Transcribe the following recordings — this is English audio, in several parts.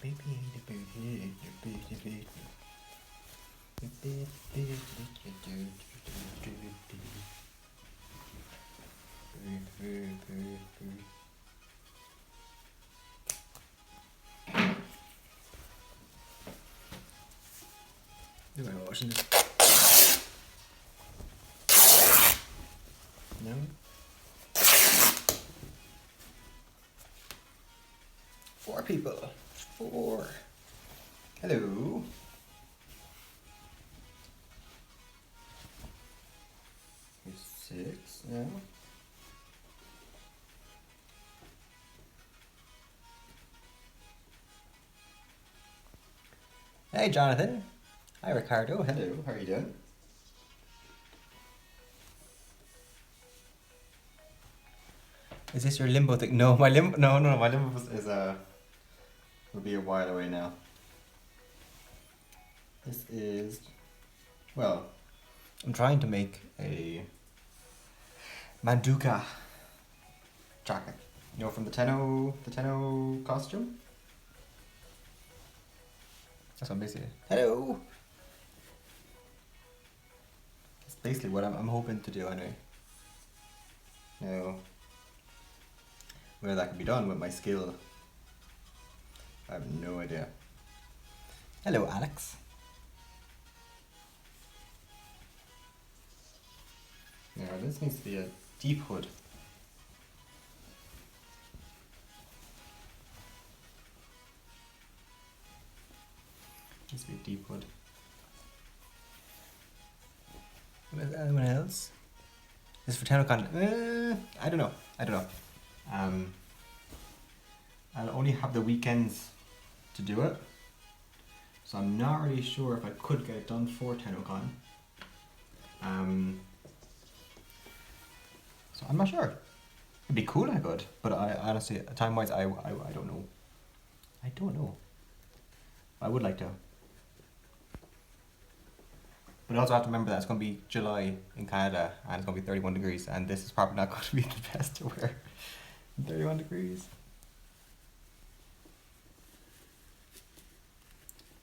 Do I washing it? No. 4 people. 4. Hello. Here's 6 now. Hey Jonathan. Hi Ricardo. Hello. How are you doing? Is this your limbo thing? No, my limbo. No. My limbo is will be a while away now. This is, well, I'm trying to make a Manduka jacket. You know, from the Tenno costume. That's what I'm basically. Hello. That's basically what I'm hoping to do anyway. Now, whether that can be done with my skill, I have no idea. Hello, Alex. Now, this needs to be a deep hood. Needs to be a deep hood. Anyone else? This is for TennoCon. I don't know. I'll only have the weekends to do it, so I'm not really sure if I could get it done for TennoCon. So I'm not sure. It'd be cool if I could, but I honestly, time-wise, I don't know. I don't know. I would like to. But I also have to remember that it's going to be July in Canada and it's going to be 31 degrees, and this is probably not going to be the best to wear. 31 degrees.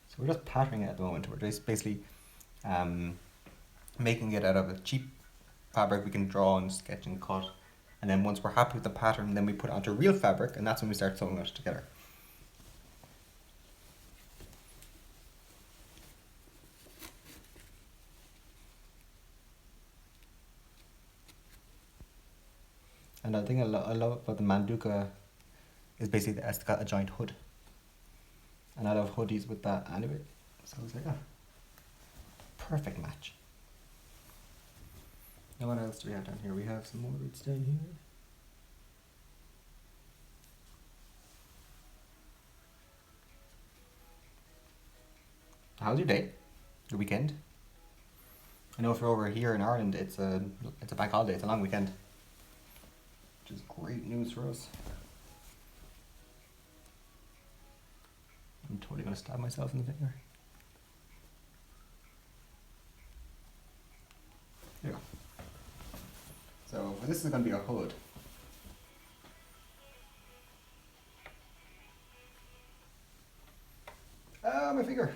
So we're just patterning it at the moment. We're just basically making it out of a cheap fabric we can draw and sketch and cut. And then once we're happy with the pattern, then we put it onto real fabric, and that's when we start sewing it together. And the thing I love about the Manduka is basically that it's got a giant hood. And I love hoodies with that anyway. So it's like, perfect match. Now what else do we have down here? We have some more roots down here. How's your day? Your weekend? I know if you're over here in Ireland, it's a bank holiday. It's a long weekend, which is great news for us. I'm totally gonna stab myself in the finger. There you go. So this is gonna be a hood. Ah, my finger.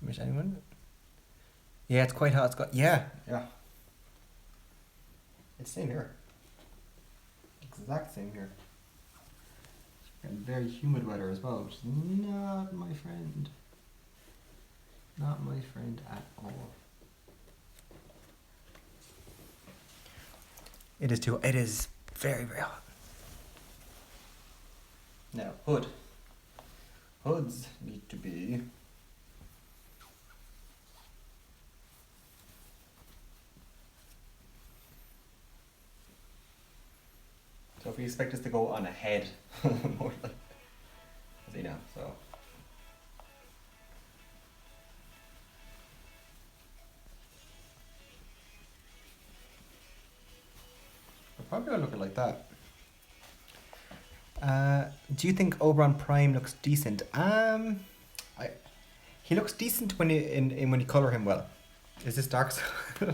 Wish anyone? Yeah, it's quite hot. It's got yeah. It's same here. Exact same here. And very humid weather as well, which is not my friend. Not my friend at all. It is very, very hot. Now, hood. Hoods need to be so if we expect this to go on a head, more like, see now, so. We're probably gonna look at it like that. Do you think Oberon Prime looks decent? He looks decent when when you color him well. Is this Dark Souls?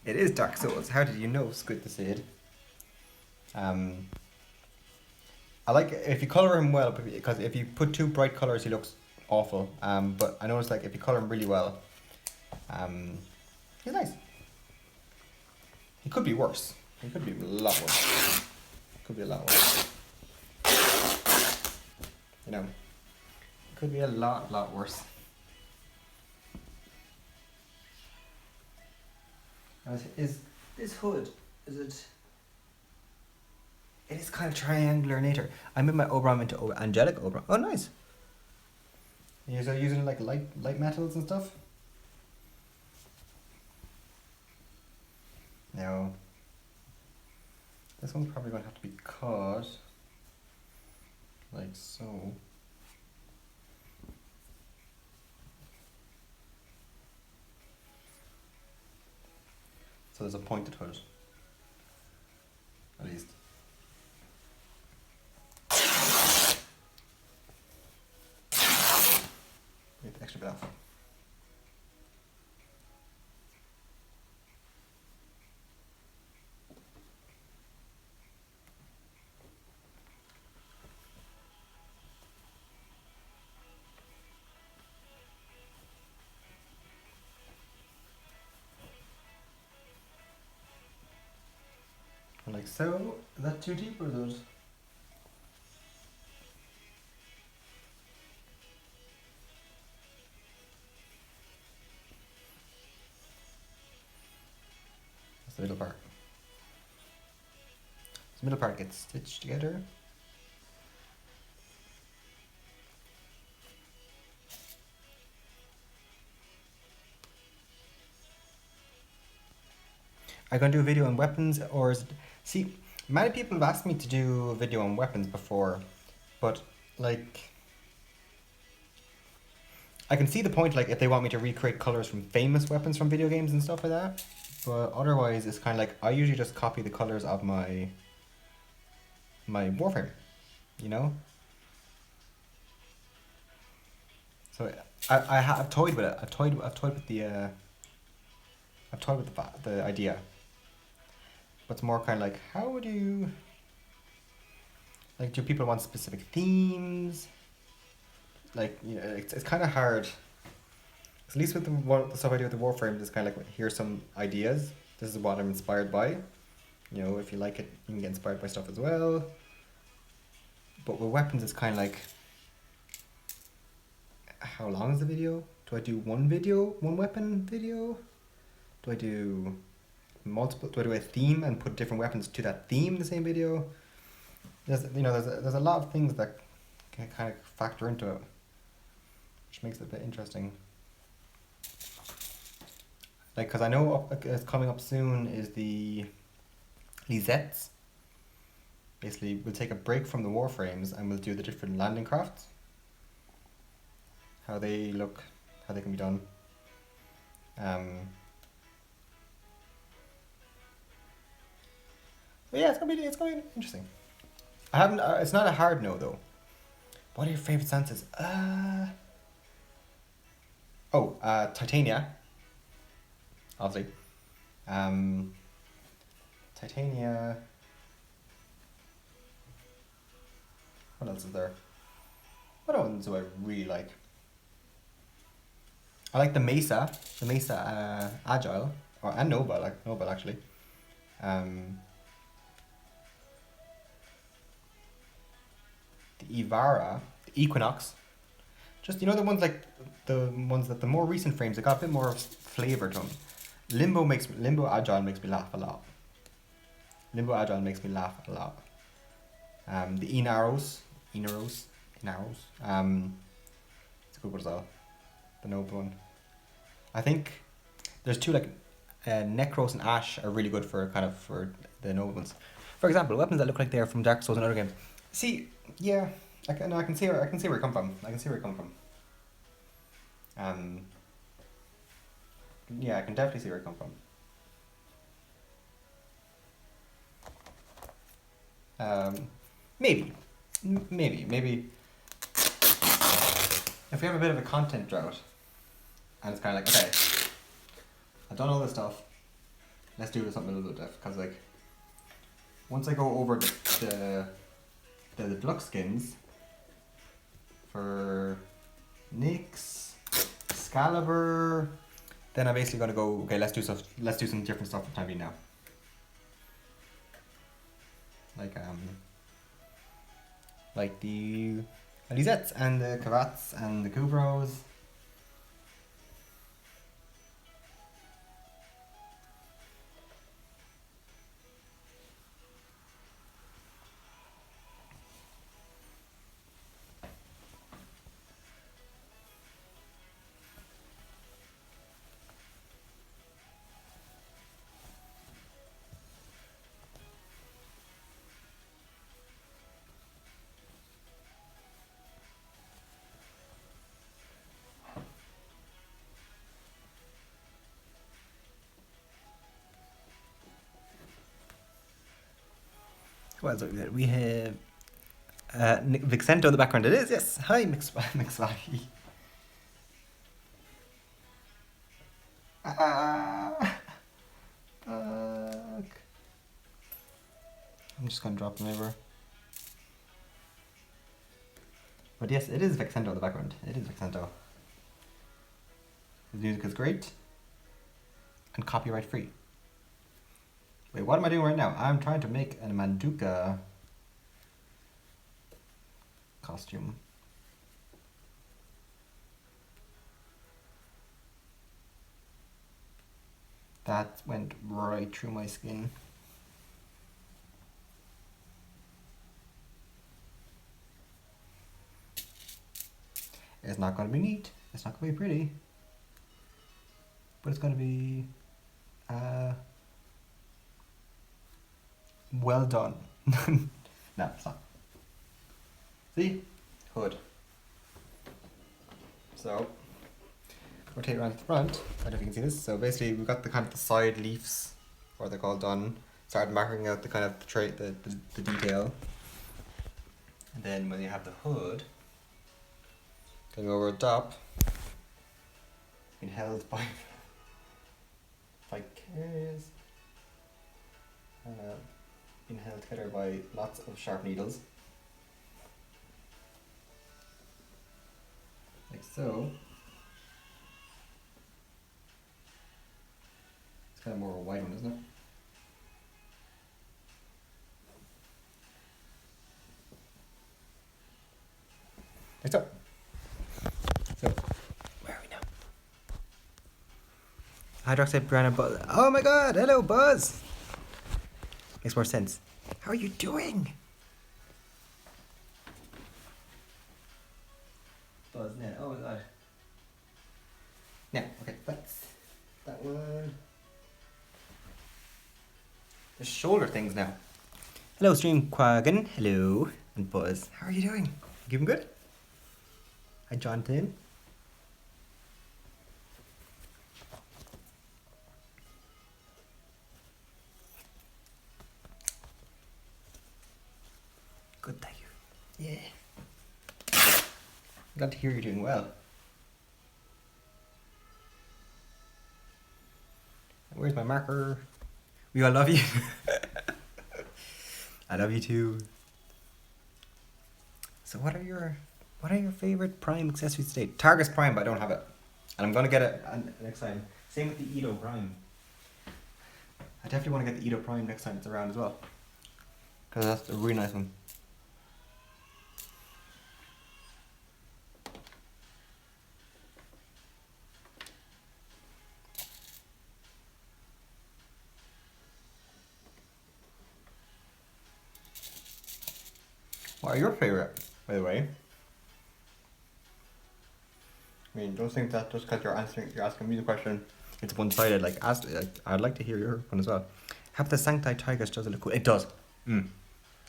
It is Dark Souls. How did you know, Squid the Seed? I like if you color him well, because if you put too bright colors, he looks awful. But I noticed like if you color him really well, he's nice. He could be worse. He could be a lot worse. Could be a lot worse. You know, could be a lot worse. Is this hood? Is it? It is kind of triangular in nature. I made my Oberon into angelic Oberon. Oh, nice. You're using like light metals and stuff. Now, this one's probably going to have to be cut like so. So there's a pointed hood, at least. Get the extra bit off. Like so. Is that too deep or is it? That's the middle part. The middle part gets stitched together. Are you going to do a video on weapons, or is it... See, many people have asked me to do a video on weapons before, but like... I can see the point, like, if they want me to recreate colors from famous weapons from video games and stuff like that, but otherwise it's kind of like, I usually just copy the colors of my Warframe, you know? So I've toyed with it. I've toyed with the the idea. But it's more kind of like, how would you... Like, do people want specific themes? Like, you know, it's kind of hard. At least with the stuff I do with the Warframe, it's kind of like, here's some ideas. This is what I'm inspired by. You know, if you like it, you can get inspired by stuff as well. But with weapons, it's kind of like, how long is the video? Do I do one weapon video? Do I do multiple? Do I do a theme and put different weapons to that theme in the same video? There's a lot of things that can kind of factor into it, which makes it a bit interesting. Like, because I know it's coming up soon is the Lisettes. Basically, we'll take a break from the Warframes and we'll do the different landing crafts. How they look, how they can be done. But yeah, it's gonna be interesting. I haven't. It's not a hard no though. What are your favorite senses? Titania. Obviously. Titania. What else is there? What ones do I really like? I like the Mesa Agile, and Noble actually. The Ivara, the Equinox. Just, you know, the ones that the more recent frames, they got a bit more flavor to them. Limbo Agile makes me laugh a lot. The Inaros. It's a good one as well. The Noble one. I think there's two, like Necros and Ash are really good for the Noble ones. For example, weapons that look like they're from Dark Souls and other games. See, yeah, I can see where you come from. Yeah, I can definitely see where you come from. Maybe. If we have a bit of a content drought, and it's kind of like, okay, I've done all this stuff, let's do something a little bit different, because like, once I go over the deluxe skins for Nyx, Excalibur, then I'm basically gonna go, okay, let's do some different stuff for time being now. Like the Alizettes and the Kavats and the Kubros. Well, so we have Vixento in the background. It is, yes. Hi, McSwaggy. Fuck. I'm just gonna drop them over. But yes, it is Vixento in the background. It is Vixento. The music is great and copyright free. Wait, what am I doing right now? I'm trying to make a Manduka costume. That went right through my skin. It's not going to be neat. It's not going to be pretty. But it's going to be well done. No, it's not. See? Hood. So, rotate around to the front. I don't know if you can see this. So basically we've got the kind of the side leaves, or they're called done. Started marking out the kind of the detail. And then when you have the hood, going over the top, being held by cares, being held together by lots of sharp needles, like so. It's kind of more of a wide one, isn't it? Like so. So, where are we now? Hydroxide piranha Buzz. Oh my god, hello Buzz! Makes more sense. How are you doing? Buzz now, oh my god. Now, okay, that's that one. The shoulder things now. Hello Stream Quaggan, hello, and Buzz. How are you doing? You keeping good? Hi Jonathan. Good, thank you. Yeah. Glad to hear you're doing well. Where's my marker? We all love you. I love you too. So what are your favorite Prime accessories today? Targus Prime, but I don't have it. And I'm gonna get it next time. Same with the Edo Prime. I definitely want to get the Edo Prime next time it's around as well. Because that's a really nice one. What are your favorite, by the way? I mean, don't think that just because you're asking me the question, it's one-sided. Like, I'd like to hear your one as well. Have the Sancti Tigers does it look cool? It does.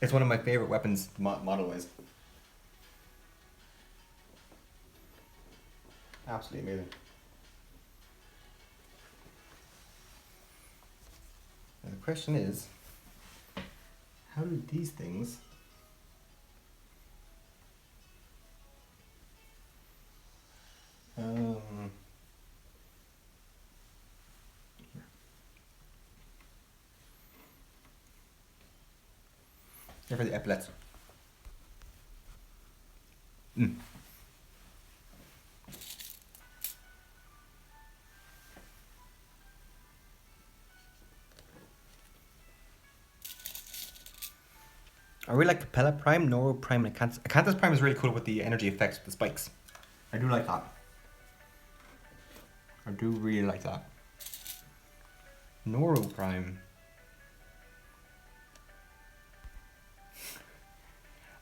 It's one of my favorite weapons model-wise. Absolutely amazing. Now the question is, how do these things Here for the epaulets. I really like Capella Prime, Noro Prime, and Acanthus. Acanthus Prime is really cool with the energy effects with the spikes. I do like that. I do really like that. Noro Prime.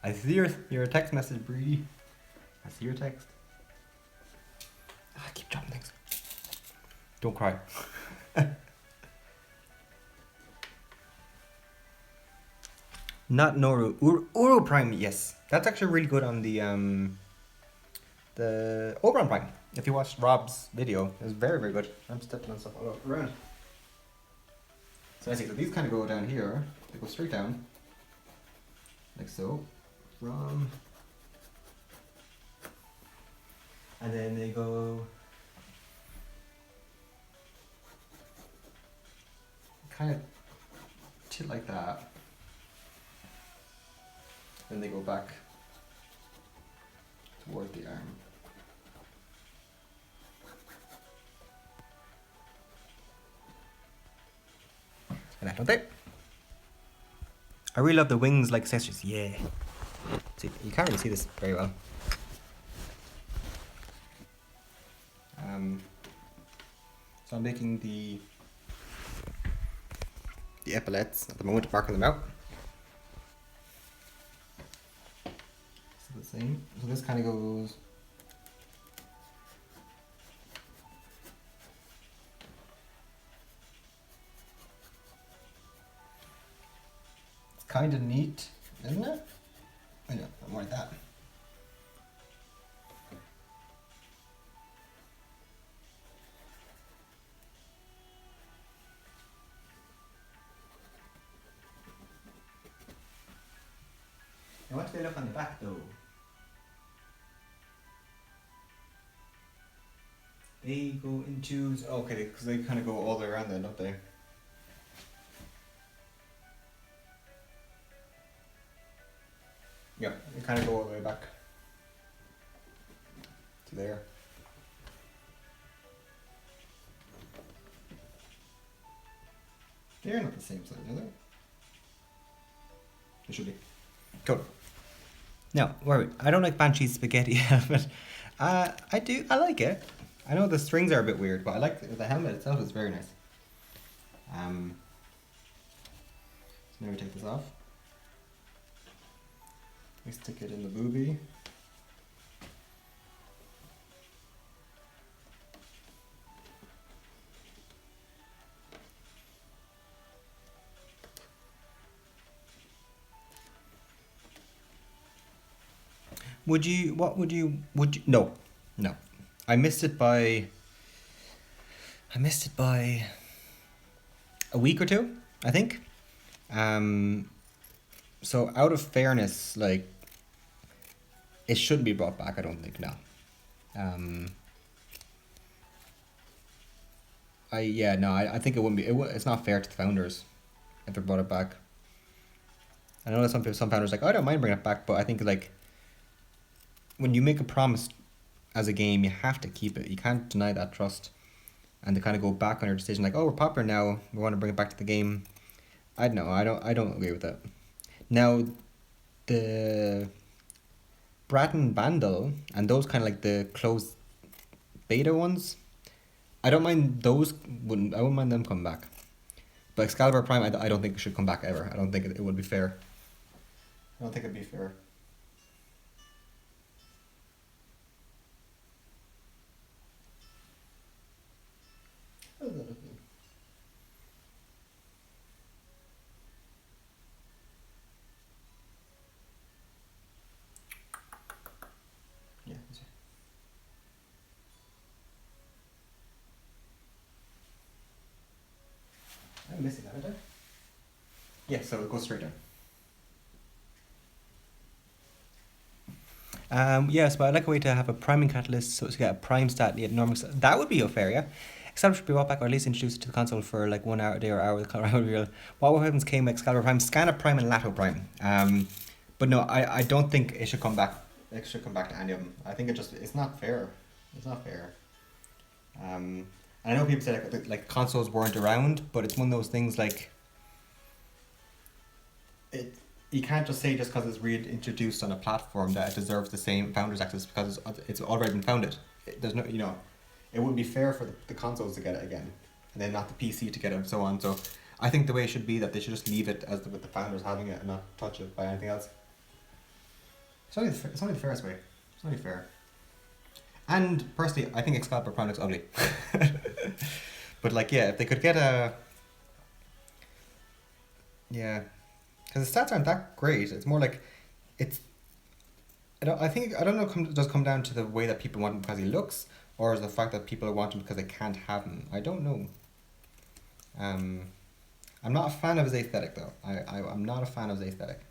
I see your text message, Bree. I see your text. I keep dropping things. Don't cry. Not Noru. Uru Prime, yes. That's actually really good on the Oberon Prime. If you watched Rob's video, it was very, very good. I'm stepping on stuff all around. So I see, so these kind of go down here. They go straight down. Like so. From... And then they go... kind of tilt like that. Then they go back toward the arm. And that, don't they? I really love the wings like accessories. Yeah. See, you can't really see this very well. So I'm making the epaulets at the moment, marking them out. So the same. So this kind of goes. It's kind of neat, isn't it? I know, I'm like that. Now, what do they look on the back though? They go into, okay, because they kind of go all the way around then, don't they? Yeah, they kind of go all the way back to there. They're not the same size, are they? They should be. Cool. Now, where are we? I don't like Banshee Spaghetti helmet. I do. I like it. I know the strings are a bit weird, but I like the helmet itself is very nice. So now we take this off. We stick it in the boobie. Would you, no. I missed it by a week or two, I think. So out of fairness, like, it shouldn't be brought back, I don't think, no. I think it wouldn't be, it's not fair to the founders if they brought it back. I know that some founders are like, oh, I don't mind bringing it back, but I think, like, when you make a promise as a game, you have to keep it. You can't deny that trust. And to kind of go back on your decision, like, oh, we're popular now, we want to bring it back to the game. I don't know, I don't agree with that. Now, the Bratton Bandle and those kind of like the closed beta ones, I don't mind those. I wouldn't mind them coming back. But Excalibur Prime, I don't think it should come back ever. I don't think it would be fair. I don't think it'd be fair. How's that looking? Yeah, that's right. I'm missing that, aren't I? Yeah, so it goes straight down. Yes, but I'd like a way to have a priming catalyst so to get a prime stat and yet normal stat. That would be fair, yeah. Excalibur should be brought back or at least introduced to the console for like 1 hour a day or hour with Colorado Real. What weapons came with Excalibur Prime? Scanner Prime and Lato Prime. But no, I don't think it should come back. It should come back to any of them. I think it's not fair. It's not fair. And I know people say like consoles weren't around, but it's one of those things like it. You can't just say just because it's reintroduced on a platform that it deserves the same founders access because it's already been founded. There's no, it wouldn't be fair for the consoles to get it again, and then not the PC to get it, and so on. So I think the way it should be that they should just leave it as with the founders having it and not touch it by anything else. It's only the fairest way. It's only fair. And personally, I think Excalibur Prime looks ugly. But like, yeah, if they could get a, yeah, because the stats aren't that great. It's more like, it's. I don't know. It does come down to the way that people want him because he looks, or is the fact that people want him because they can't have him. I don't know. I'm not a fan of his aesthetic though. I'm not a fan of his aesthetic.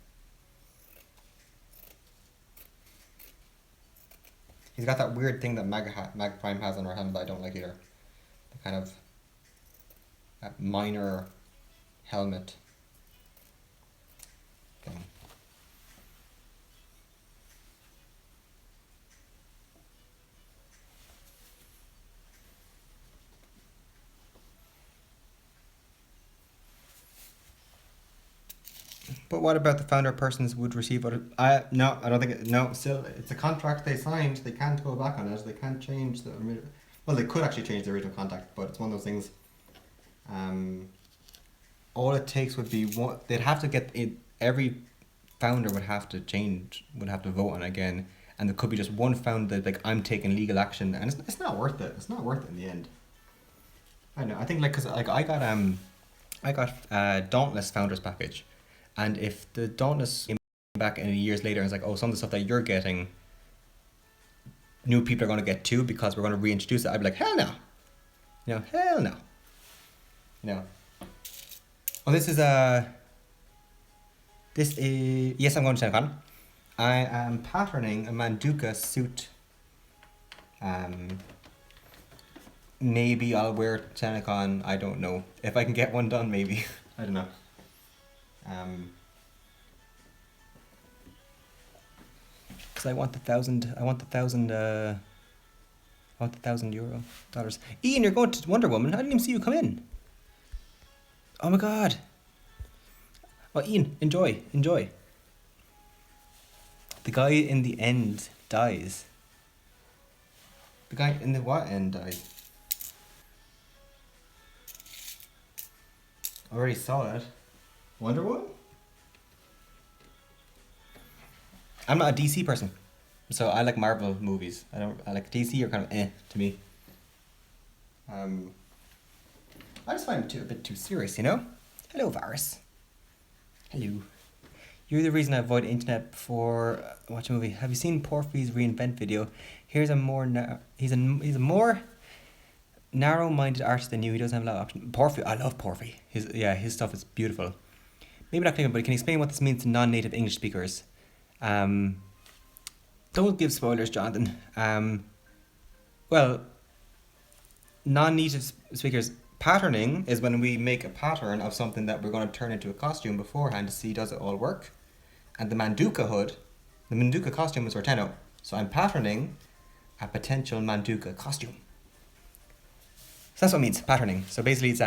He's got that weird thing that Mag Prime has on her helmet that I don't like either. The kind of that minor helmet thing. But what about the founder persons would receive what? No, I don't think. No, still, it's a contract they signed. They can't go back on it. They can't change the. Well, they could actually change the original contract, but it's one of those things. All it takes would be one. They'd have to get it. Every founder would have to change. Would have to vote on it again, and there could be just one founder like I'm taking legal action, and it's not worth it. It's not worth it in the end. I know. I think like because like I got Dauntless founders package. And if the Dauntless came back in years later and it's like, oh, some of the stuff that you're getting, new people are going to get too because we're going to reintroduce it, I'd be like, hell no. Hell no. Oh, this is yes, I'm going to TennoCon. I am patterning a Manduka suit. Maybe I'll wear TennoCon, I don't know. If I can get one done, maybe. I don't know. Because I want the $1,000. Ian, you're going to Wonder Woman. I didn't even see you come in. Oh my god. Oh, Ian, enjoy. The guy in the end dies. The guy in the what end dies? I already saw it. Wonder Woman? I'm not a DC person, so I like Marvel movies. I like DC are kind of to me. I just find it a bit too serious, Hello, Varus. Hello. You're the reason I avoid internet before watching a movie. Have you seen Porphy's reinvent video? Here's a more he's a more narrow-minded artist than you. He doesn't have a lot of options. Porphy, I love Porphy. His stuff is beautiful. Maybe not clear, but can you explain what this means to non-native English speakers? Don't give spoilers, Jonathan. Well, non-native speakers, patterning is when we make a pattern of something that we're going to turn into a costume beforehand to see does it all work. And the Manduka costume is for Tenno. So I'm patterning a potential Manduka costume. So that's what it means, patterning. So basically it's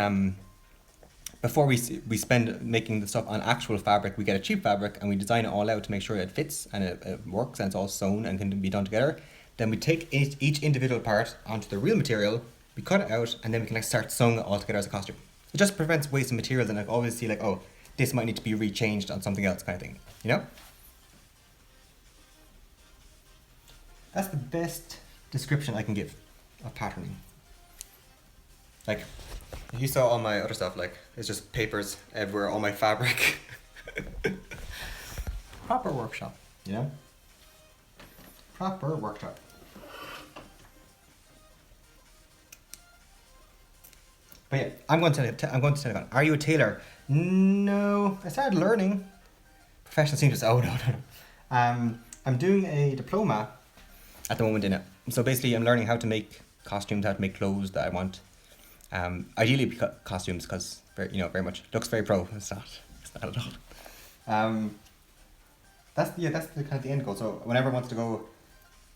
before we spend making the stuff on actual fabric, we get a cheap fabric and we design it all out to make sure it fits and it works and it's all sewn and can be done together. Then we take each individual part onto the real material, we cut it out, and then we can start sewing it all together as a costume. It just prevents waste of materials and always see like, oh, this might need to be rechanged on something else kind of thing, That's the best description I can give of patterning. Like, if you saw all my other stuff, like, it's just papers everywhere, all my fabric. Proper workshop, Proper workshop. But yeah, I'm going to TennoCon. Are you a tailor? No, I started learning. Professional seamstress. Oh no. I'm doing a diploma at the moment in it. So basically, I'm learning how to make costumes, how to make clothes that I want. Ideally costumes because very much looks very pro. It's not. It's not at all. That's the kind of the end goal. So whenever I wanted to go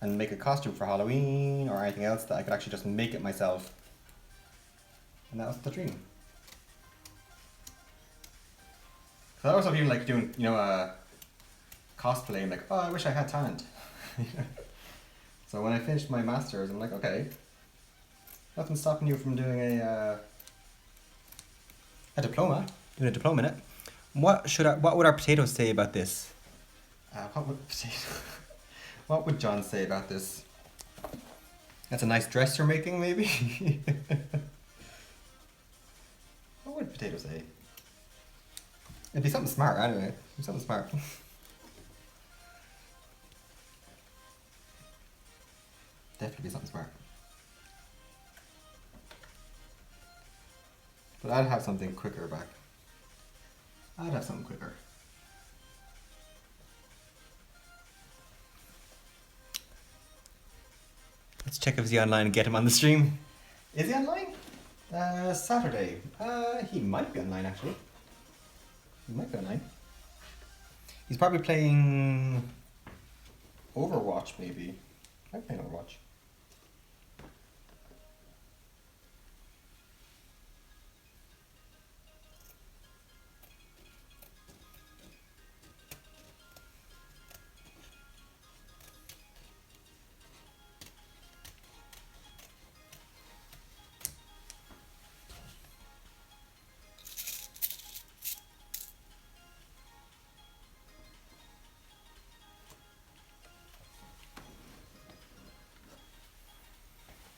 and make a costume for Halloween or anything else, that I could actually just make it myself, and that was the dream. So I also even like doing cosplay. I'm like, oh, I wish I had talent. So when I finished my masters, I'm like, okay, nothing's stopping you from doing a diploma, doing a diploma in it. What would our potatoes say about this? What would John say about this? That's a nice dress you're making, maybe? What would potato say? It'd be something smart, anyway. It'd be something smart. Definitely be something smart. But I'd have something quicker back. I'd have something quicker. Let's check if he's online and get him on the stream. Is he online? Saturday. He might be online actually. He might be online. He's probably playing Overwatch maybe. I'm playing Overwatch.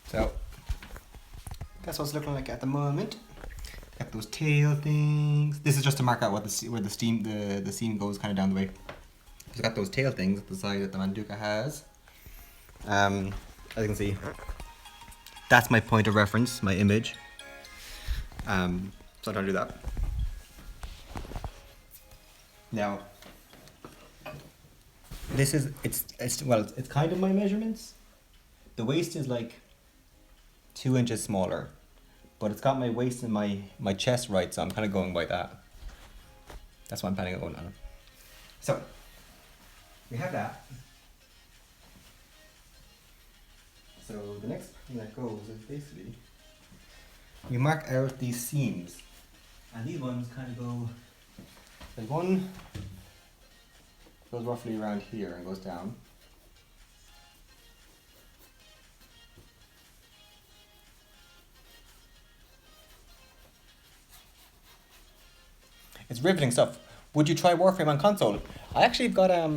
So that's what it's looking like at the moment. Got those tail things. This is just to mark out where the seam goes kind of down the way. It's got those tail things at the side that the Manduka has. As you can see, that's my point of reference, my image. So I'm trying to do that. Now, this is it's kind of my measurements. The waist is like 2 inches smaller, but it's got my waist and my chest right, so I'm kind of going by that. That's what I'm planning on going on. So we have that. So the next thing that goes is basically we mark out these seams, and these ones kind of go. Like one goes roughly around here and goes down. It's riveting stuff. Would you try Warframe on console? I actually got a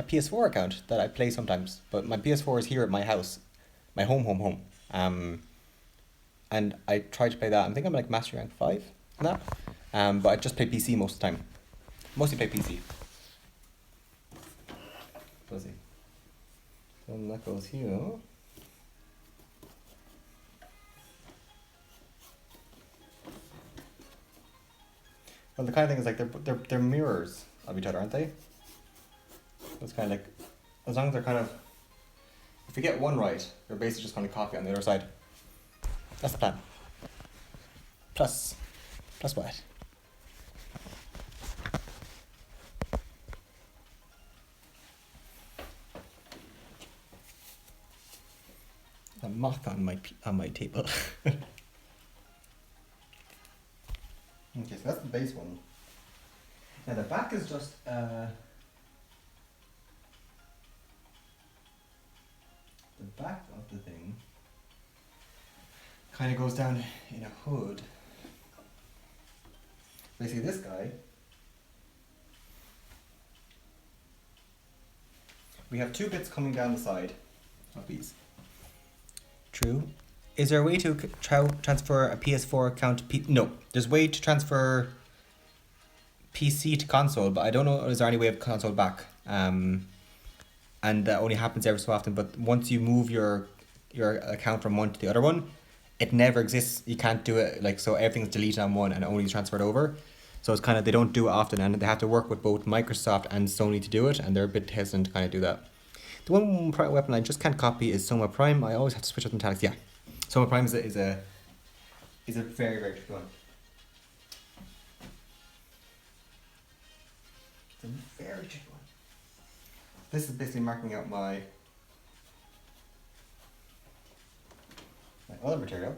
PS4 account that I play sometimes, but my PS4 is here at my house, my home. And I tried to play that. I think I'm like Master Rank 5 in that. But I just play PC most of the time. Mostly play PC. Fuzzy. Then that goes here. Well, the kind of thing is like they're mirrors of each other, aren't they? It's kind of like, as long as they're kind of, if you get one right, you're basically just going to copy on the other side. That's the plan. Plus what? A moth on my table. Okay, so that's the base one. Now the back is just the back of the thing kind of goes down in a hood. Basically this guy, we have two bits coming down the side of these. True. Is there a way to transfer a PS4 account to No, there's a way to transfer PC to console, but I don't know, is there any way of console back? And that only happens every so often, but once you move your account from one to the other one, it never exists. You can't do it, like, so everything's deleted on one and only transferred over. So it's kind of, they don't do it often, and they have to work with both Microsoft and Sony to do it, and they're a bit hesitant to kind of do that. The one weapon I just can't copy is Soma Prime. I always have to switch up metallics. Yeah, Soma Prime is a is a very, very tricky one. It's a very tricky one. This is basically marking out my other material.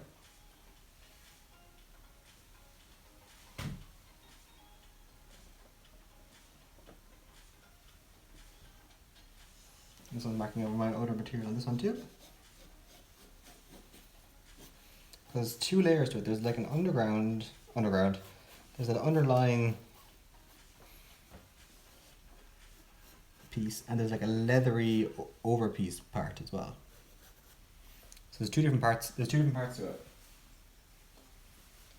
This one's marking over my other material on this one too. There's two layers to it. There's like an underground. There's an underlying piece, and there's like a leathery over piece part as well. So there's two different parts. There's two different parts to it.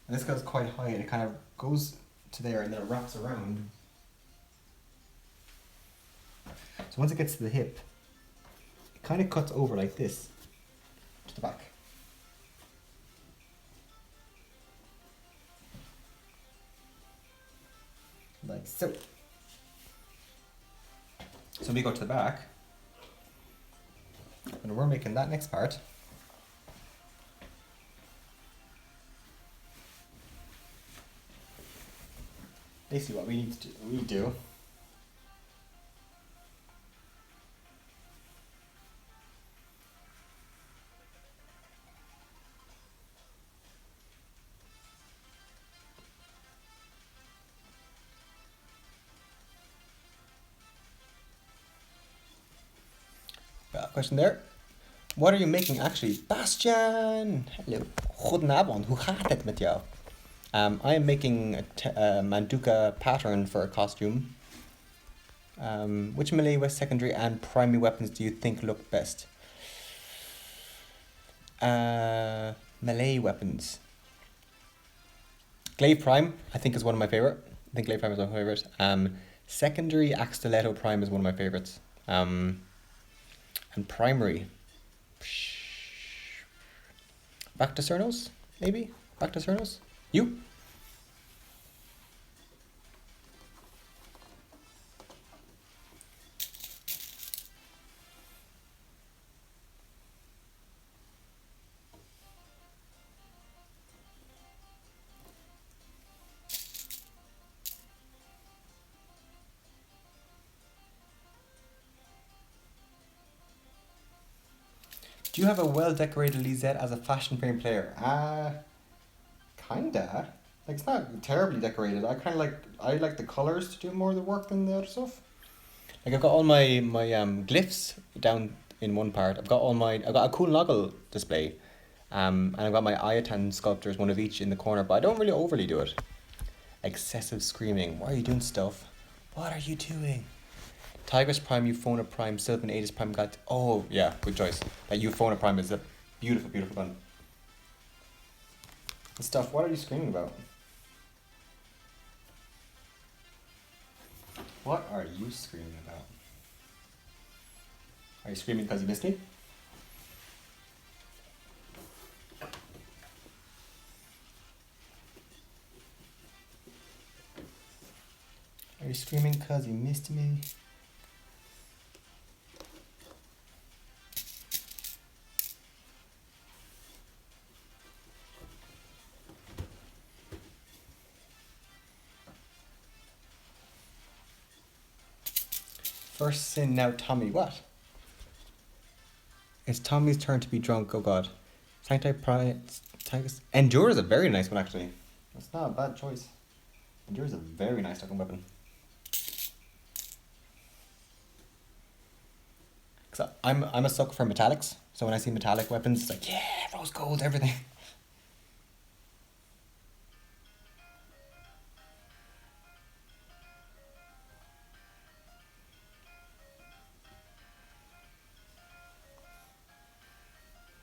And this goes quite high, and it kind of goes to there, and then it wraps around. So once it gets to the hip, it kind of cuts over like this to the back. Like so. So we go to the back, and we're making that next part. Basically what we do question there. What are you making actually? Bastian! Hello. Goedenavond. Hoe gaat het met jou? I am making a Manduka pattern for a costume. Which melee, West secondary, and primary weapons do you think look best? Melee weapons. Glaive Prime, I think, is one of my favorite. I think Glaive Prime is my favorite. Secondary, Axe Stiletto Prime is one of my favorites. And primary. Back to Cernos, maybe? Back to Cernos? You? Do you have a well-decorated Lisette as a fashion frame player? Kinda. Like, it's not terribly decorated. I like the colors to do more of the work than the other stuff. Like, I've got all my glyphs down in one part. I've got a cool Noggle display. And I've got my Ayatan sculptures, one of each in the corner, but I don't really overly do it. Excessive screaming. Why are you doing stuff? What are you doing? Tigress Prime, Euphona Prime, Sylvan Aegis Prime, got... Oh, yeah, good choice. That Euphona Prime is a beautiful, beautiful gun. And stuff, what are you screaming about? What are you screaming about? Are you screaming because you missed me? Are you screaming because you missed me? First sin, now Tommy. What? It's Tommy's turn to be drunk. Oh god. Sancti Prime. Endure is a very nice one, actually. That's not a bad choice. Endure is a very nice looking weapon. Cause I'm a sucker for metallics. So when I see metallic weapons, it's like, yeah, rose gold, everything.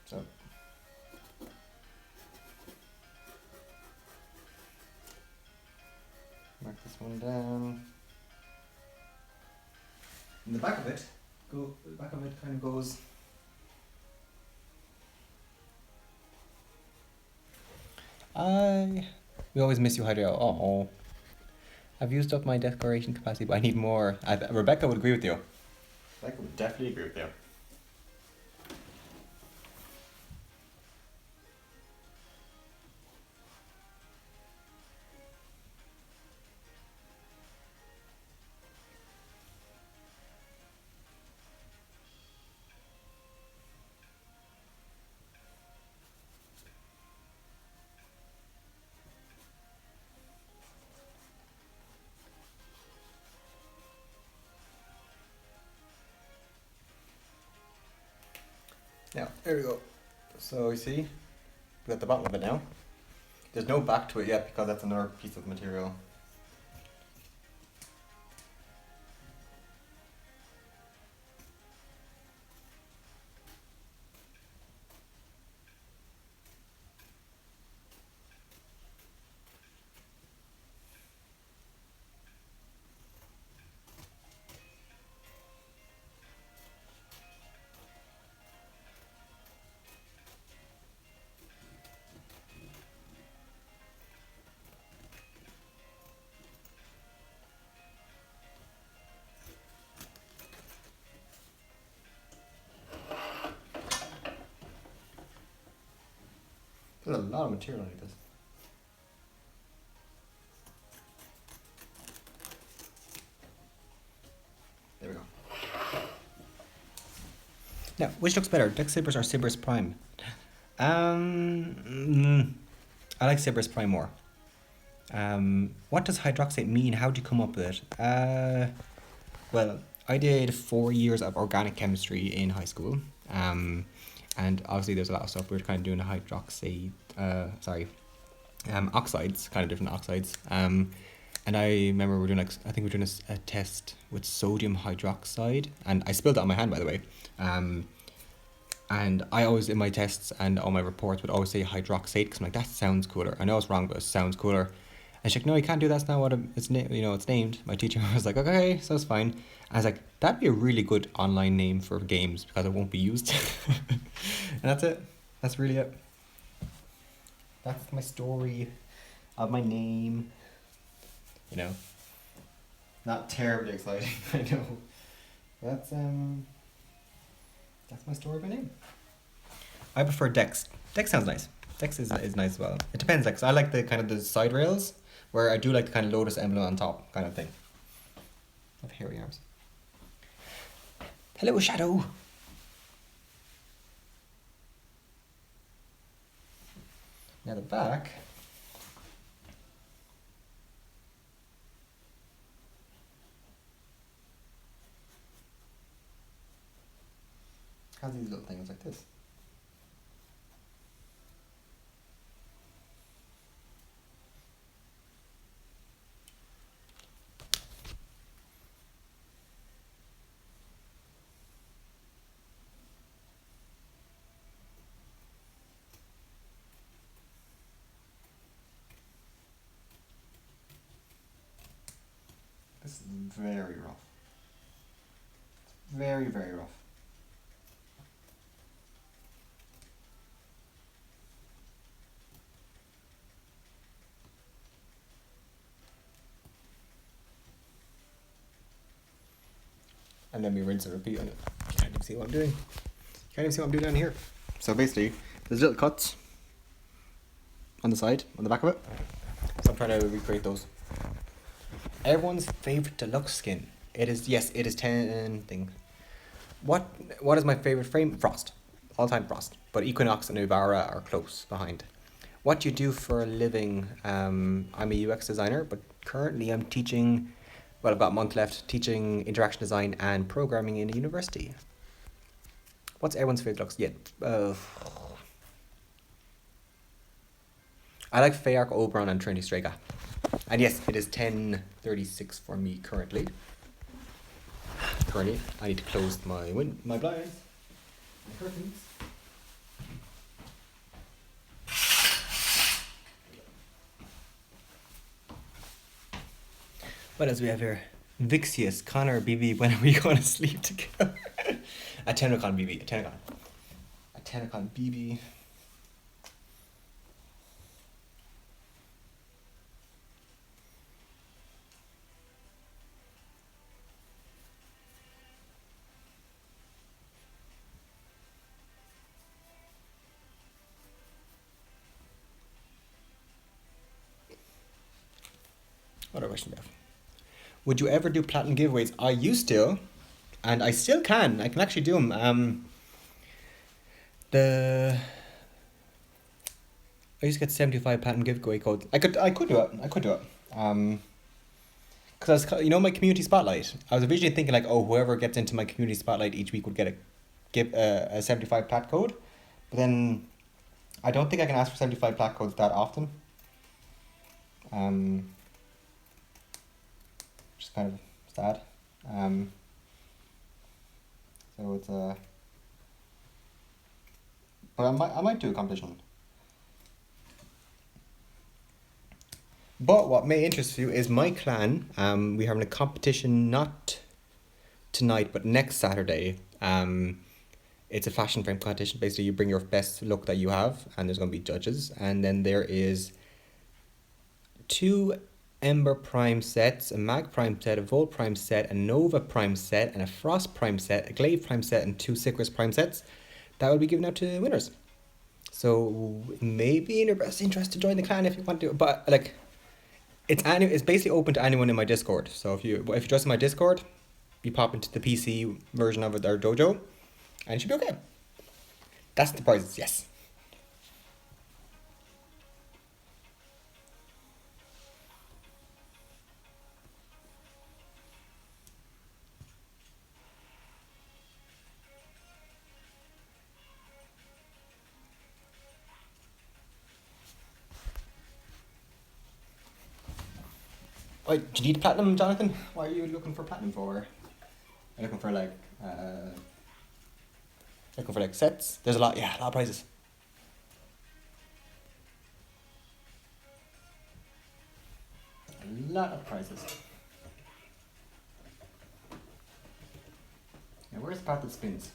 So mark this one down. And the back of it, kind of goes. We always miss you, Hydro. Oh, I've used up my decoration capacity, but I need more. Rebecca would agree with you. Rebecca would definitely agree with you. Yeah, there we go. So you see, we got the bottom of it now. There's no back to it yet because that's another piece of material. There's a lot of material like this. There we go. Now, which looks better, Dex Cypress or Cypress Prime? I like Cypress Prime more. What does hydroxate mean? How do you come up with it? Well, I did 4 years of organic chemistry in high school. And obviously there's a lot of stuff we were kind of doing hydroxate, oxides, kind of different oxides. And I remember we were doing I think we were doing a test with sodium hydroxide, and I spilled it on my hand, by the way. And I always, in my tests and all my reports, would always say hydroxate because I'm like, that sounds cooler. I know it's wrong, but it sounds cooler. And she's like, no, you can't do that. That's not what it's named. My teacher was like, okay, so it's fine. I was like, that'd be a really good online name for games because it won't be used. And that's it. That's really it. That's my story of my name. You know, not terribly exciting. I know. That's my story of my name. I prefer Dex. Dex sounds nice. Dex is nice as well. It depends, like, 'cause I like the kind of the side rails, where I do like the kind of lotus emblem on top kind of thing. I have hairy arms. Hello, Shadow. Now the back. Has these little things like this. This is very rough. Very, very rough. And then we rinse and repeat on it. You can't even see what I'm doing. You can't even see what I'm doing down here. So basically, there's little cuts on the side, on the back of it. So I'm trying to recreate those. Everyone's favorite deluxe skin. It is 10 thing. What is my favorite frame? Frost. All time Frost. But Equinox and Uvara are close behind. What do you do for a living? I'm a UX designer, but currently I'm teaching, well, I've got a month left, teaching interaction design and programming in a university. What's everyone's favorite deluxe? I like Fayark, Oberon, and Trinity Strega. And yes, it is 10:36 for me currently. I need to close my blinds, my curtains. What else we have here? Vixius, Connor, BB, when are we going to sleep together? A Tenacon BB, a Tenacon BB. What other question do we have? Would you ever do platinum giveaways? I used to, and I still can. I can actually do them. I used to get 75 platinum giveaway codes. I could do it. Because my community spotlight. I was originally thinking like, oh, whoever gets into my community spotlight each week would get give a 75 plat code, but then I don't think I can ask for 75 plat codes that often. Which is kind of sad. So it's a. But I might do a competition. But what may interest you is my clan. We're having a competition not tonight, but next Saturday. It's a fashion frame competition. Basically, you bring your best look that you have, and there's going to be judges. And then there is 2 Ember Prime sets, a Mag Prime set, a Volt Prime set, a Nova Prime set, and a Frost Prime set, a Glaive Prime set, and 2 Sycris Prime sets that will be given out to winners. So maybe in your best interest to join the clan if you want to, but like it's basically open to anyone in my Discord. So if you just in my Discord, you pop into the PC version of it, our dojo, and it should be okay. That's the prizes, yes. Wait, do you need platinum, Jonathan? Why are you looking for platinum for? Are you looking for like sets? There's a lot of prizes. A lot of prizes. Now where's the part that spins?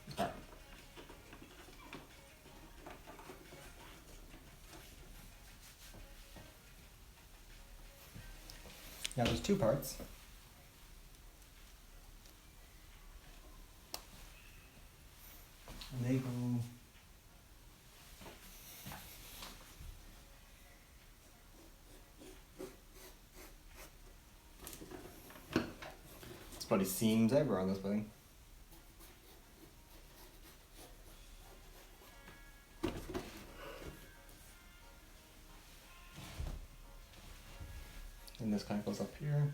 This part. Now there's 2 parts. And they go. There's bloody seams everywhere on this thing. And this kind of goes up here.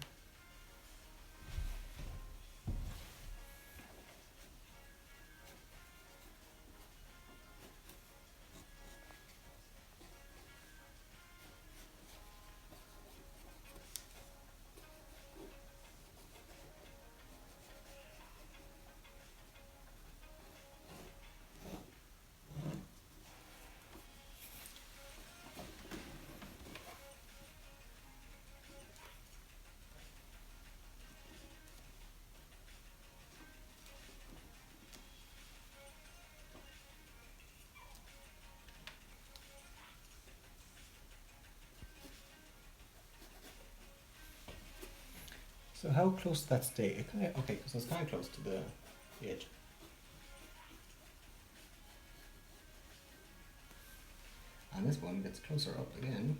So how close to that stay? Okay, so it's kind of close to the edge. And this one gets closer up again.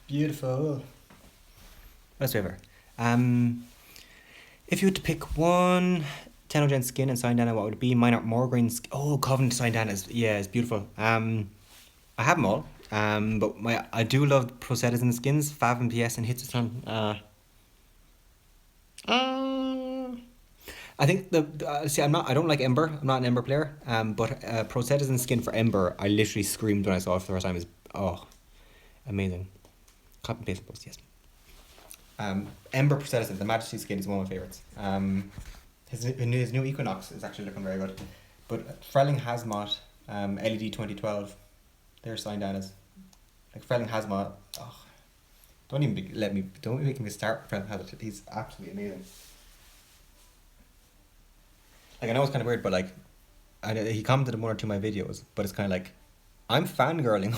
Beautiful. Best ever. If you had to pick one Tenogen skin and Signdana, what would it be? Mine are Morgreen. Oh, Covenant Signdana is beautiful. I have them all. But I do love Procetizen skins, Fav and PS and Hitsuton. I think see, I don't like Ember. I'm not an Ember player. But Procetizen skin for Ember, I literally screamed when I saw it for the first time. Is amazing. Copy and paste post, yes. Ember Procetizen, the Majesty skin, is one of my favorites. His new Equinox is actually looking very good. But Frelling Hazmat, LED 2012, they're Sigdanas. Like Frelling Hazmat, don't make me start with Frelling Hazmat. He's absolutely amazing. Like I know it's kind of weird, but like, he commented on 1 or 2 of my videos, but it's kind of like, I'm fangirling.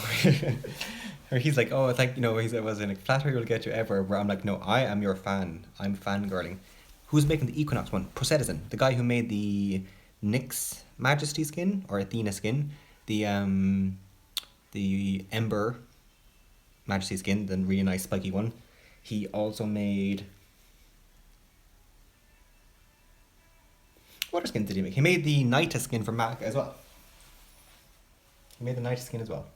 Or he's like, oh, it's like, he said, was it like flattery will get you ever? Where I'm like, no, I am your fan. I'm fangirling. Who's making the Equinox one? Procetizen, the guy who made the Nyx Majesty skin or Athena skin, the Ember Majesty skin, the really nice spiky one. He also made. What other skins did he make? He made the Nita skin for Mac as well. He made the night skin as well.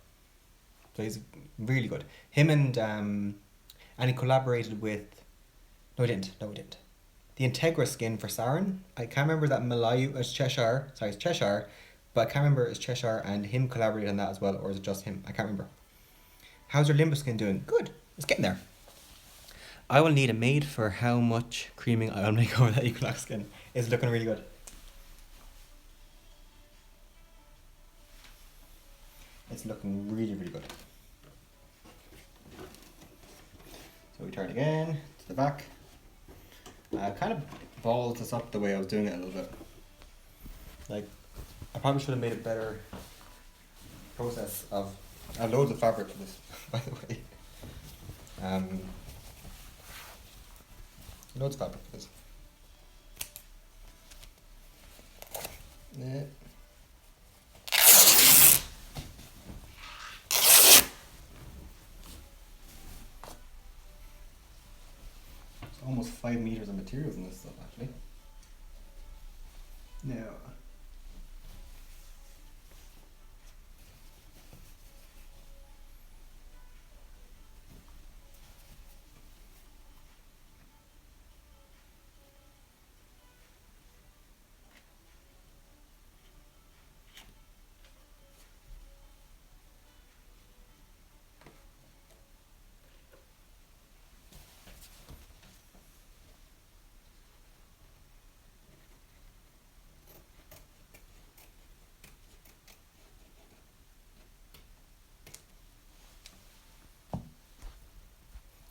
So he's really good. Him and he collaborated with. No, he didn't. No, he didn't. The Integra skin for Saren. I can't remember that Malayu as Cheshire. Sorry, it's Cheshire, but I can't remember it's Cheshire and him collaborated on that as well, or is it just him? I can't remember. How's your Limbo skin doing? Good. It's getting there. I will need a maid for how much creaming I'll make over that Equinox skin. It's looking really good. It's looking really, really good. So we turn again to the back. I kind of balled this up the way I was doing it a little bit. Like, I probably should have made a better process of. I have loads of fabric for this, by the way. Loads of fabric for this. Yeah. It's almost 5 meters of materials in this stuff, actually. Now,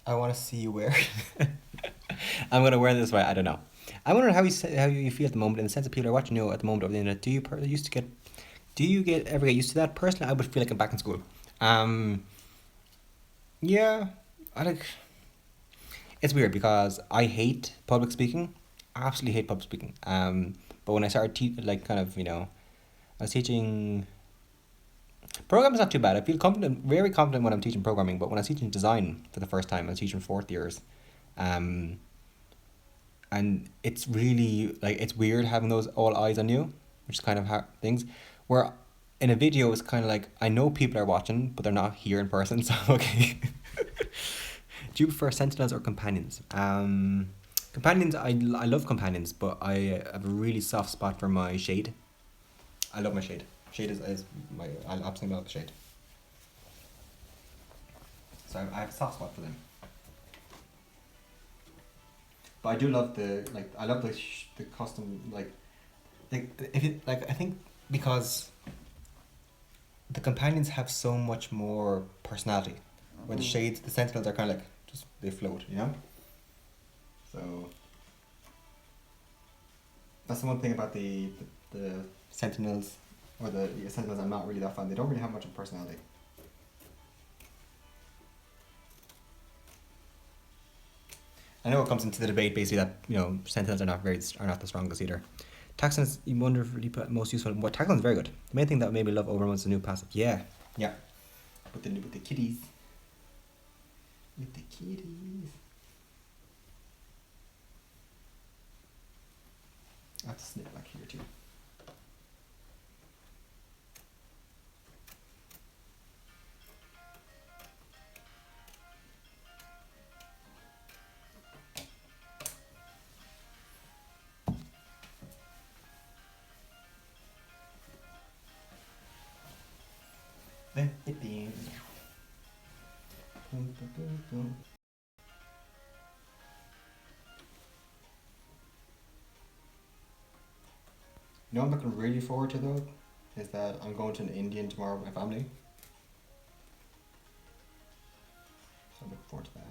I want to see you wear. I'm gonna wear this. Right, I don't know. I wonder how you feel at the moment in the sense that people are watching you at the moment over the internet. Do you ever get used to that? Personally, I would feel like I'm back in school. Um, yeah, I like. It's weird because I hate public speaking. I absolutely hate public speaking. But when I started I was teaching. Programming's not too bad. I feel confident, very confident when I'm teaching programming. But when I was teaching design for the first time, I was teaching fourth years. Um, and it's really like it's weird having those all eyes on you, which is kind of hard things. Where in a video it's kind of like I know people are watching, but they're not here in person. So okay. Do you prefer sentinels or companions? Companions. I love companions, but I have a really soft spot for my shade. I love my shade. Shade is my. I absolutely love the shade. So I have a soft spot for them. But I do love I love the custom if it like I think because the companions have so much more personality, where the shades, the sentinels are kind of like just they float, you know. So that's the one thing about the sentinels or the sentinels I'm not really that fan. They don't really have much of personality. I know it comes into the debate basically that sentinels are not the strongest either. Taxon's you wonder if really most useful. What Taxon's very good. The main thing that made me love Overrun was the new passive. Yeah, yeah. With the kitties. With the kitties. I have to snip back here too. You know what I'm looking really forward to though? Is that I'm going to an Indian tomorrow with my family. So I'm looking forward to that.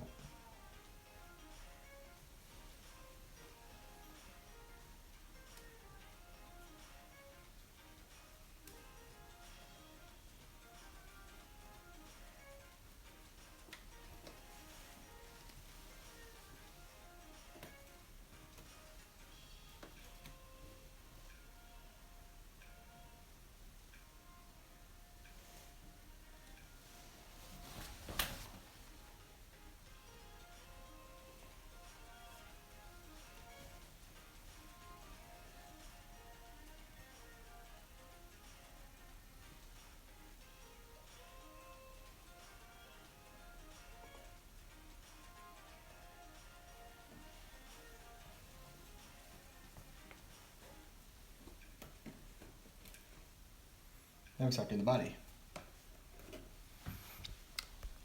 Now we start doing the body.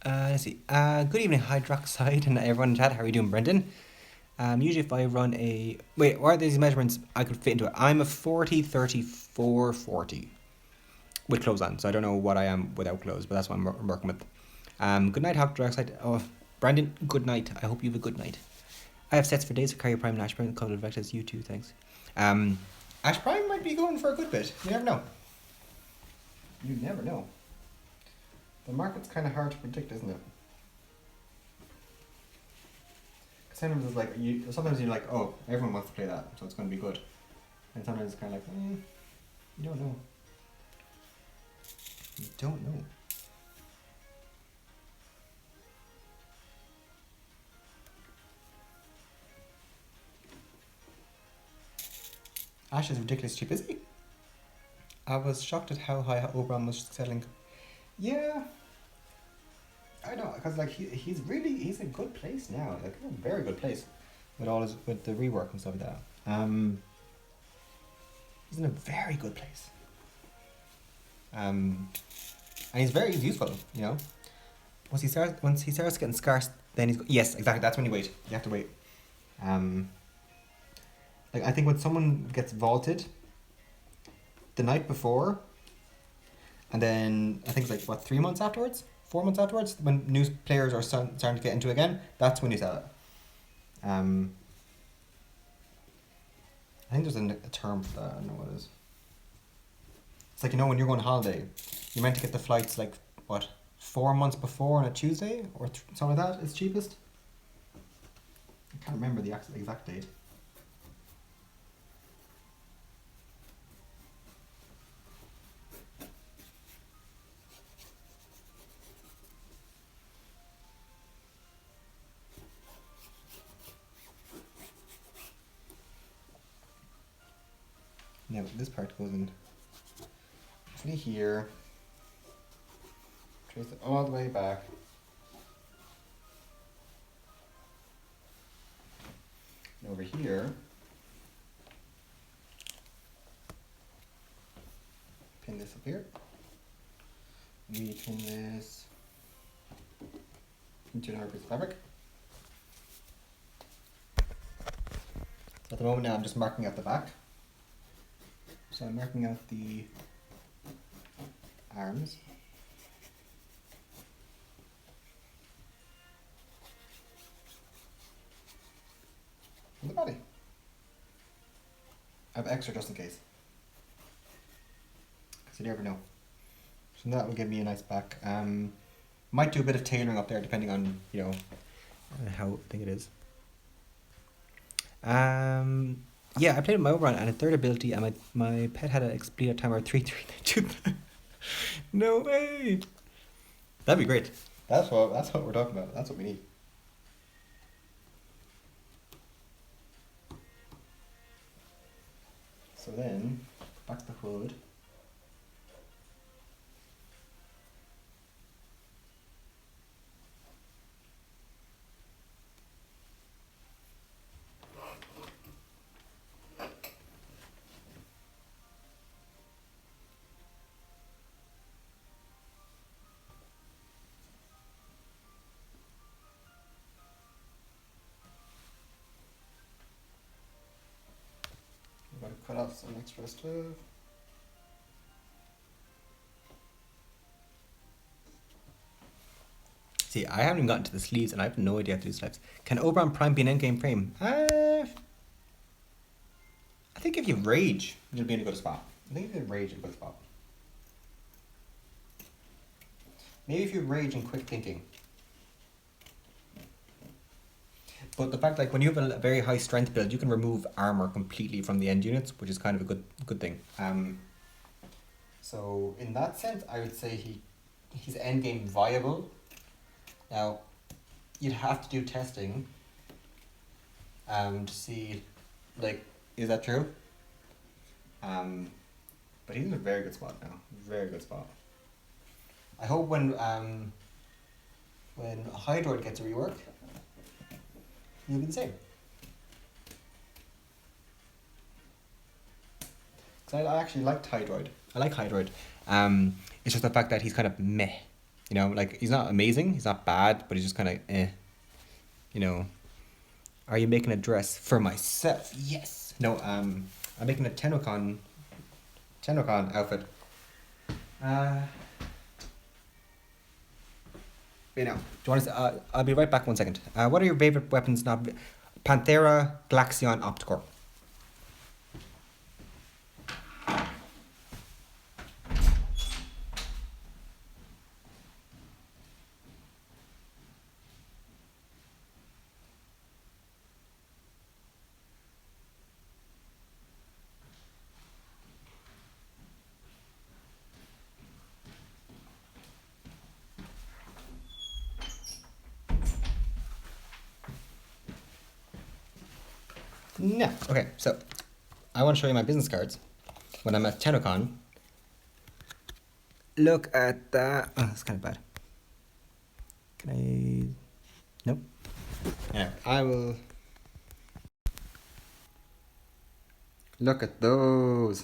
Let's see. Good evening, hydroxide, and everyone in chat. How are you doing, Brendan? Usually if I run a... Wait, what are these measurements I could fit into it? I'm a 40, 34, 40. With clothes on, so I don't know what I am without clothes, but that's what I'm working with. Good night, hydroxide. Oh, Brandon, good night. I hope you have a good night. I have sets for days for Carrier Prime and Ash Prime, a couple of vectors. You too, thanks. Ash Prime might be going for a good bit. You never know. You never know. The market's kind of hard to predict, isn't it? Because sometimes it's like, sometimes you're like, oh, everyone wants to play that, so it's going to be good. And sometimes it's kind of like, you don't know. You don't know. Ash is ridiculously cheap, is he? I was shocked at how high Oberon was selling. Yeah, I know, because like he's in a good place now, like a very good place, with the rework and stuff like that. He's in a very good place. And he's useful, you know. Once he starts getting scarce, then yes, exactly. That's when you wait. You have to wait. Like I think when someone gets vaulted the night before, and then I think it's like what 3 months afterwards, 4 months afterwards, when new players are starting to get into it again, that's when you sell it. I think there's a term for that. I don't know what it is. It's like, you know, when you're going on holiday, you're meant to get the flights like what 4 months before on a Tuesday or something like that. It's cheapest. I can't remember the exact date. Now this part goes in roughly here, trace it all the way back, and over here, pin this up here, we pin this into another piece of fabric. So at the moment now I'm just marking out the back. So I'm marking out the arms. And the body. I have extra just in case. Because you never know. So that will give me a nice back. Might do a bit of tailoring up there depending on, you know, how I think it is. Yeah, I played with my Oberon and a third ability, and my pet had an expletive timer 3-3-2. No way! That'd be great. That's what we're talking about. That's what we need. So then, back to the hood. I'm going to cut off some extra stuff. See, I haven't even gotten to the sleeves and I have no idea how to do sleeves. Can Oberon Prime be an endgame frame? I think if you rage, you'll be in a good spot. I think if you rage, you're in a good spot. Maybe if you rage and quick thinking. But the fact, like, when you have a very high strength build, you can remove armor completely from the end units, which is kind of a good thing. So in that sense, I would say he's endgame viable. Now, you'd have to do testing to see, like, is that true? But he's in a very good spot now. Very good spot. I hope when Hydroid gets a rework, he'll be the same. Because I actually liked Hydroid. I like Hydroid. It's just the fact that he's kind of meh. You know, like he's not amazing, he's not bad, but he's just kind of eh. You know, are you making a dress for myself? Yes. No, I'm making a Tenocon outfit. You know, do you want to? I'll be right back. 1 second. What are your favorite weapons now? Panthera, Glaxion, Opticore. No. Okay, so I want to show you my business cards when I'm at Tenocon. Look at that. Oh, that's kind of bad. Can I? Nope. Yeah, I will. Look at those.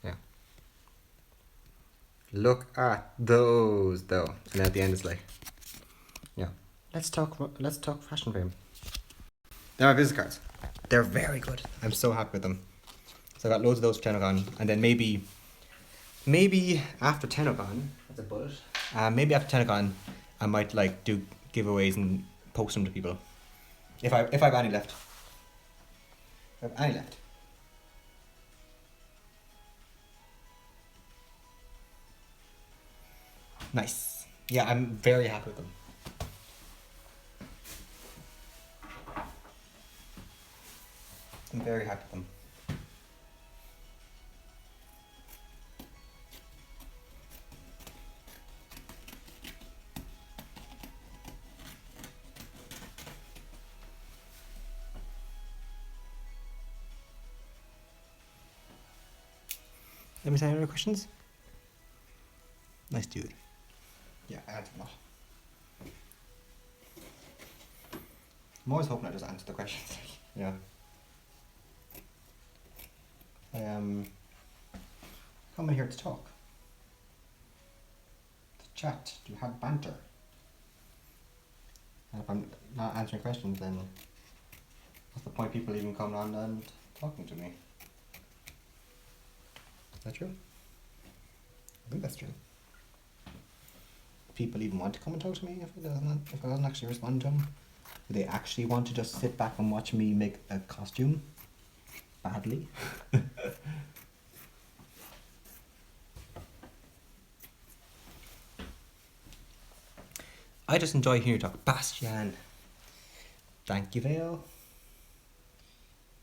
Yeah. Look at those, though. And at the end, it's like, yeah. Let's talk. Let's talk fashion frame. They're my business cards. They're very good. I'm so happy with them. So I got loads of those for Tenocon, and then maybe after Tenocon, that's a bullet. Maybe after Tenocon, I might like do giveaways and post them to people. If I have any left. If I have any left. Nice. Yeah, I'm very happy with them. I'm very happy with them. Let me see any other questions. Nice dude. Yeah, I answered them all. I'm always hoping I just answer the questions. Yeah. I am coming here to talk. To chat, to have banter. And if I'm not answering questions, then what's the point of people even coming on and talking to me? Is that true? I think that's true. People even want to come and talk to me if I wasn't actually responding to them? Do they actually want to just sit back and watch me make a costume? Badly? I just enjoy hearing you talk. Bastian. Thank you, Vale.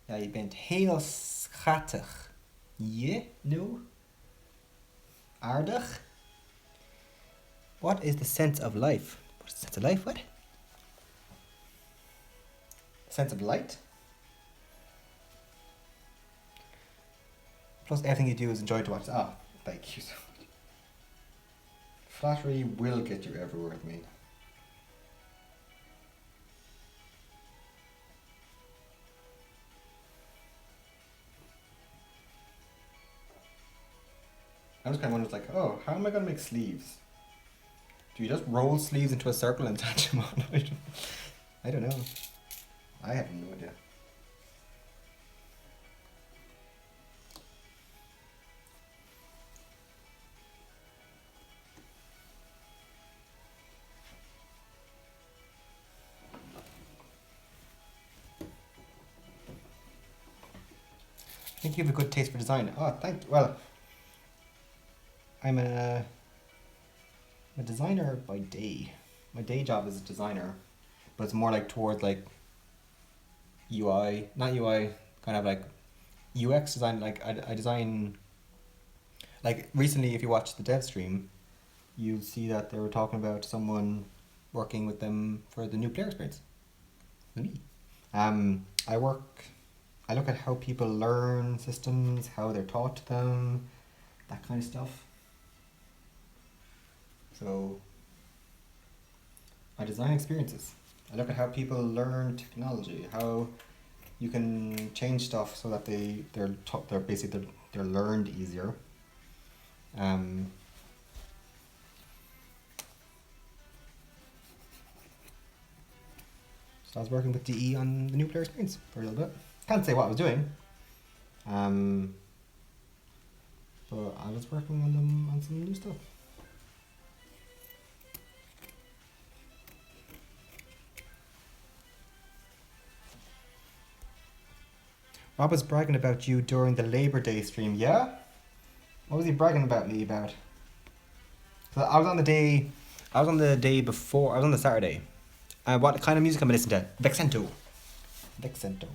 Ja, je bent heel schattig. Yeah? No? Aardig? What is the sense of life? What is the sense of life? What? Sense of light? Plus everything you do is enjoy to watch. Ah, thank you so much. Flattery will get you everywhere with me. I was kind of wondering, like, oh, how am I going to make sleeves? Do you just roll sleeves into a circle and attach them on? I don't know. I have no idea. I think you have a good taste for design. Oh, thank you. Well, I'm a designer by day. My day job is a designer, but it's more like towards like UI, not UI, kind of like UX design. Like I design. Like recently, if you watch the dev stream, you'll see that they were talking about someone working with them for the new player experience. Me. I work. I look at how people learn systems, how they're taught to them, that kind of stuff. So I design experiences. I look at how people learn technology, how you can change stuff so that they're basically they're learned easier. So I was working with DE on the new player screens for a little bit. Can't say what I was doing. But I was working on them on some new stuff. Rob was bragging about you during the Labor Day stream, yeah? What was he bragging about me about? So I was on the day before, I was on the Saturday. What kind of music am I listening to? Vexento. Vexento.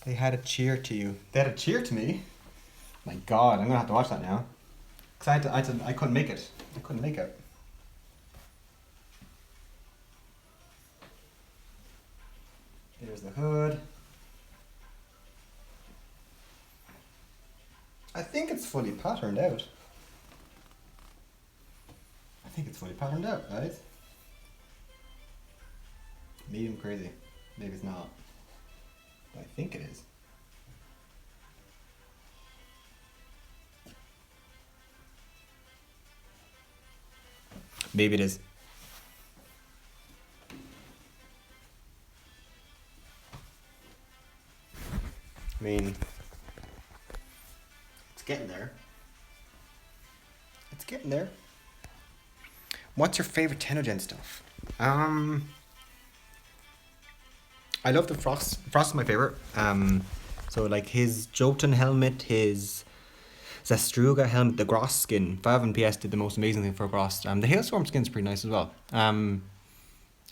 They had a cheer to you. They had a cheer to me? My God, I'm gonna have to watch that now. Cause I couldn't make it. I couldn't make it. There's the hood. I think it's fully patterned out. I think it's fully patterned out, guys. Maybe I'm crazy. Maybe it's not. But I think it is. Maybe it is. I mean, it's getting there. It's getting there. What's your favorite Tenogen stuff? I love the Frost. Frost is my favorite. So like his Jotun helmet, his Zestruga helmet, the Gross skin. Fav and PS did the most amazing thing for Gross. The Hailstorm skin's pretty nice as well.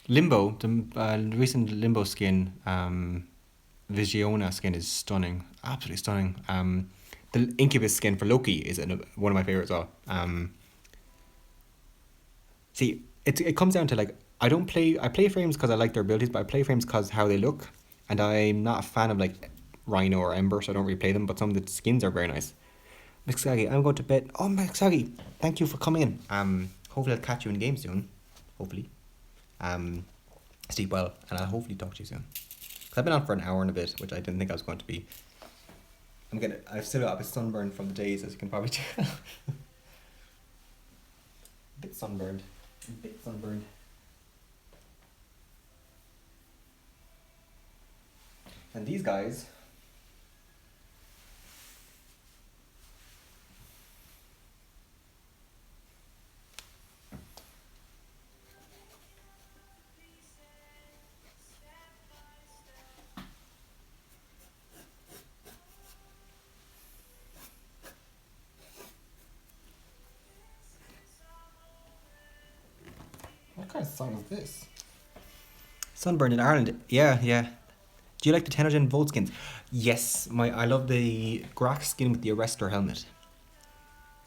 Limbo, the recent Limbo skin, Visiona skin is stunning, absolutely stunning. The Incubus skin for Loki is one of my favorites as well. See, it comes down to like I play frames because I like their abilities, but I play frames because how they look, and I'm not a fan of like Rhino or Ember, so I don't really play them. But some of the skins are very nice. Mixagi, I'm going to bed. Oh, Mixagi, thank you for coming in. Hopefully I'll catch you in game soon. Hopefully. Sleep well, and I'll hopefully talk to you soon. Cause I've been on for an hour and a bit, which I didn't think I was going to be. I've still got a bit sunburned from the days, as you can probably tell. A bit sunburned. A bit sunburned. And these guys. What kind of song is this? Sunburned in Ireland. Yeah, yeah. Do you like the Tenogen Volt skins? Yes, I love the Grax skin with the Arrestor helmet.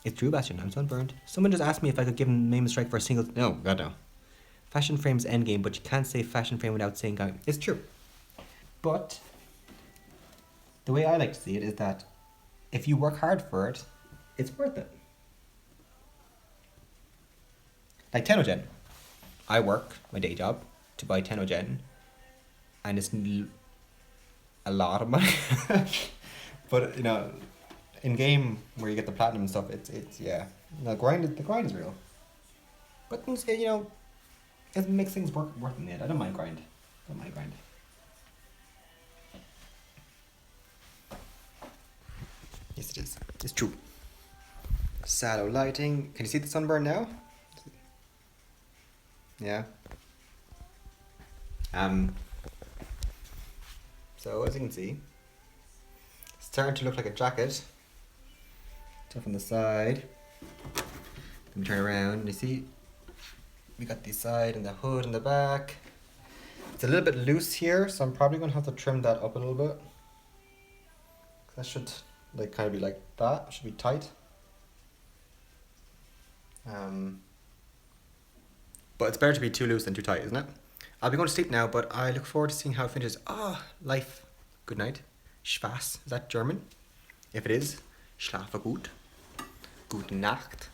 It's true, Bastion. I'm sunburned. Someone just asked me if I could give him Name and Strike for a single. No, God no. Fashion Frame's endgame, but you can't say Fashion Frame without saying game. It's true. But the way I like to see it is that if you work hard for it, it's worth it. Like Tenogen. I work my day job to buy Tenogen, and it's a lot of money. But you know, in game where you get the platinum and stuff, it's yeah. The grind is real. But you know, it makes things worth in the end. I don't mind grind. Yes, it is. It's true. Shadow lighting. Can you see the sunburn now? Yeah. So as you can see, it's starting to look like a jacket. Stuff on the side. Let me turn around. You see, we got the side and the hood and the back. It's a little bit loose here, so I'm probably gonna have to trim that up a little bit. That should like kind of be like that. It should be tight. But it's better to be too loose than too tight, isn't it? I'll be going to sleep now, but I look forward to seeing how it finishes. Ah, life. Good night. Spaß. Is that German? If it is, schlafe gut. Gute Nacht.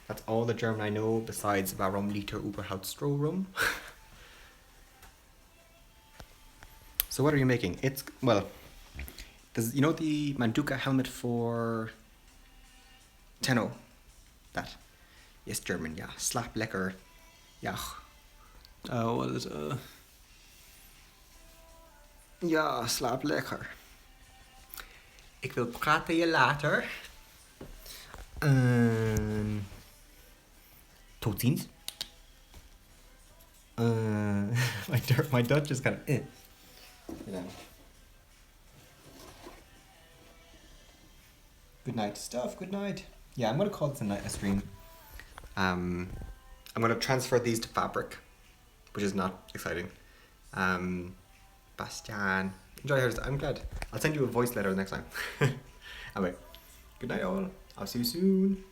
That's all the German I know besides Warum liegt er überhaupt Stroh rum? So what are you making? It's, well, you know the Manduka helmet for Tenno? That. Yes, German, yeah. Slap lekker. Ja. What is it? Ja, slaap lekker. Ik wil praten je later. Tot ziens. My Dutch is kind of you know. Good night stuff, good night. Yeah, I'm gonna call this a stream. I'm gonna transfer these to fabric, which is not exciting. Bastian, enjoy yours. I'm glad. I'll send you a voice letter next time. Anyway, good night all. I'll see you soon.